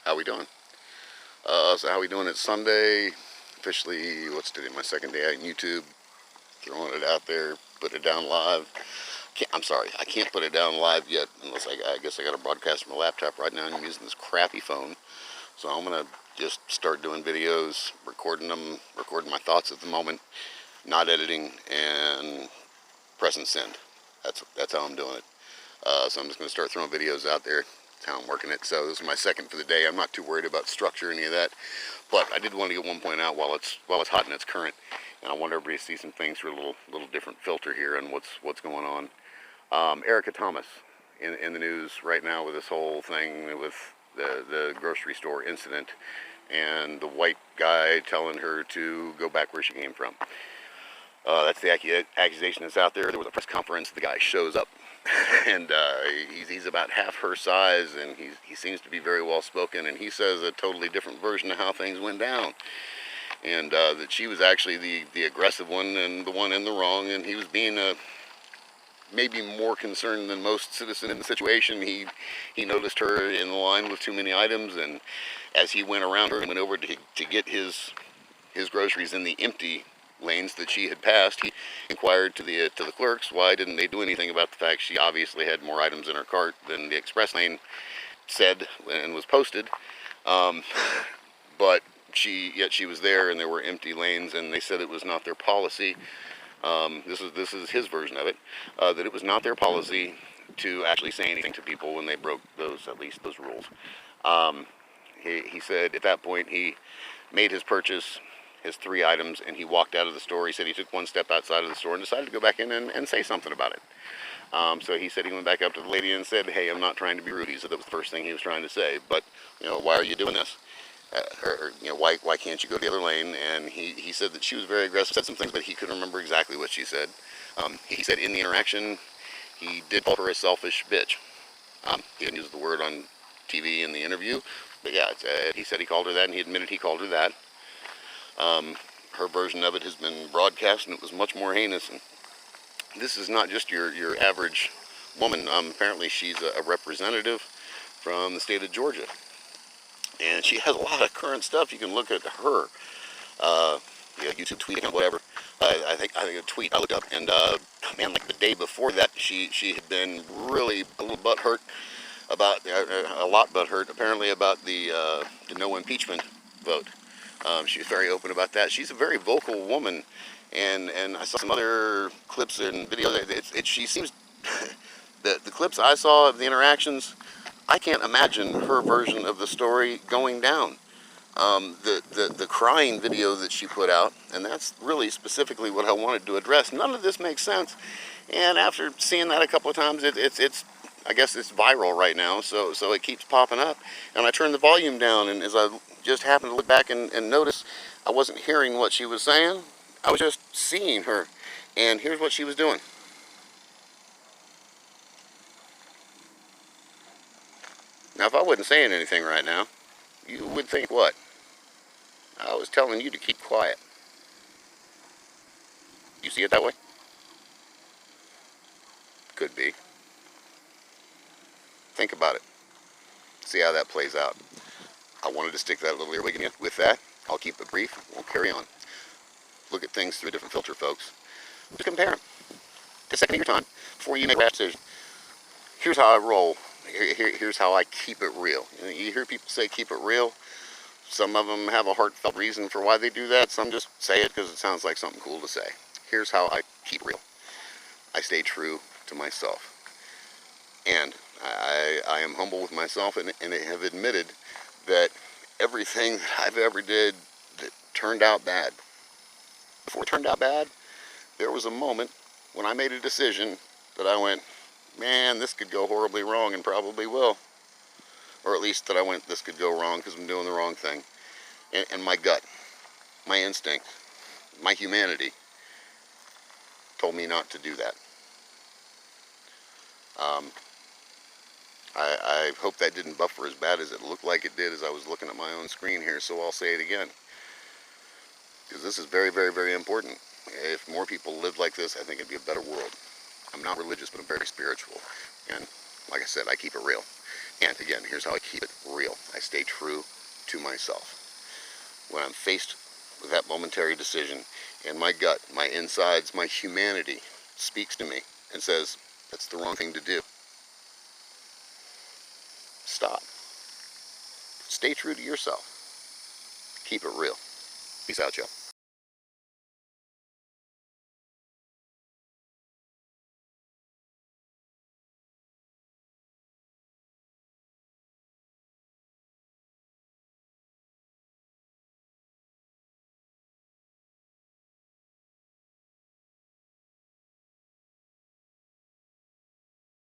How we doing? So how we doing? It's Sunday. Officially, what's today? My second day on YouTube. Throwing it out there. Put it down live. I'm sorry, I can't put it down live yet unless I guess I got to broadcast from a laptop right now. I'm using this crappy phone. So I'm going to just start doing videos, recording them, recording my thoughts at the moment, not editing, and pressing send. That's how I'm doing it. So I'm just going to start throwing videos out there. That's how I'm working it. So this is my second for the day. I'm not too worried about structure or any of that. But I did want to get one point out while it's hot and it's current. And I want everybody to see some things through a little different filter here and what's going on. Erica Thomas in the news right now with this whole thing with the grocery store incident and the white guy telling her to go back where she came from. That's the accusation that's out there. There was a press conference. The guy shows up, and he's about half her size, and he seems to be very well spoken, and he says a totally different version of how things went down, and that she was actually the aggressive one and the one in the wrong, and he was being maybe more concerned than most citizen in the situation. He noticed her in the line with too many items, and as he went around her and went over to get his groceries in the empty lanes that she had passed, he inquired to the clerks why didn't they do anything about the fact she obviously had more items in her cart than the express lane said and was posted. But yet she was there and there were empty lanes, and they said it was not their policy. This is his version of it, that it was not their policy to actually say anything to people when they broke at least those rules. He said at that point he made his purchase, his 3 items, and he walked out of the store. He said he took one step outside of the store and decided to go back in and say something about it. So he said he went back up to the lady and said, "Hey, I'm not trying to be rude." He said that was the first thing he was trying to say, but why are you doing this? Why can't you go to the other lane? And he said that she was very aggressive, said some things, but he couldn't remember exactly what she said. He said in the interaction, he did call her a selfish bitch. He didn't use the word on TV in the interview, but yeah, he said he called her that, and he admitted he called her that. Her version of it has been broadcast, and it was much more heinous. And this is not just your average woman. Apparently she's a representative from the state of Georgia. And she has a lot of current stuff. You can look at her, YouTube tweeting or whatever. I think a tweet I looked up, and man, like the day before that, she had been really a little butthurt about a lot butthurt apparently about the no impeachment vote. She was very open about that. She's a very vocal woman, and I saw some other clips and videos. She seems the clips I saw of the interactions, I can't imagine her version of the story going down. The crying video that she put out, and that's really specifically what I wanted to address. None of this makes sense, and after seeing that a couple of times, it's I guess it's viral right now, so it keeps popping up. And I turned the volume down, and as I just happened to look back and notice, I wasn't hearing what she was saying. I was just seeing her, and here's what she was doing. Now, if I wasn't saying anything right now, you would think what? I was telling you to keep quiet. You see it that way? Could be. Think about it. See how that plays out. I wanted to stick that little earwig in you. With that, I'll keep it brief. We'll carry on. Look at things through a different filter, folks. Just compare them. Take a second of your time before you make a rash decision. Here's how I roll. Here's how I keep it real. You hear people say keep it real. Some of them have a heartfelt reason for why they do that. Some just say it because it sounds like something cool to say. Here's how I keep real. I stay true to myself. And I am humble with myself and have admitted that everything that I've ever did that turned out bad. Before it turned out bad, there was a moment when I made a decision that I went, man, this could go horribly wrong, and probably will. Or at least that I went, this could go wrong because I'm doing the wrong thing. And my gut, my instinct, my humanity told me not to do that. I hope that didn't buffer as bad as it looked like it did as I was looking at my own screen here, so I'll say it again. Because this is very, very, very important. If more people lived like this, I think it'd be a better world. I'm not religious, but I'm very spiritual. And like I said, I keep it real. And again, here's how I keep it real. I stay true to myself. When I'm faced with that momentary decision, and my gut, my insides, my humanity speaks to me and says, that's the wrong thing to do, stop. Stay true to yourself. Keep it real. Peace out, y'all.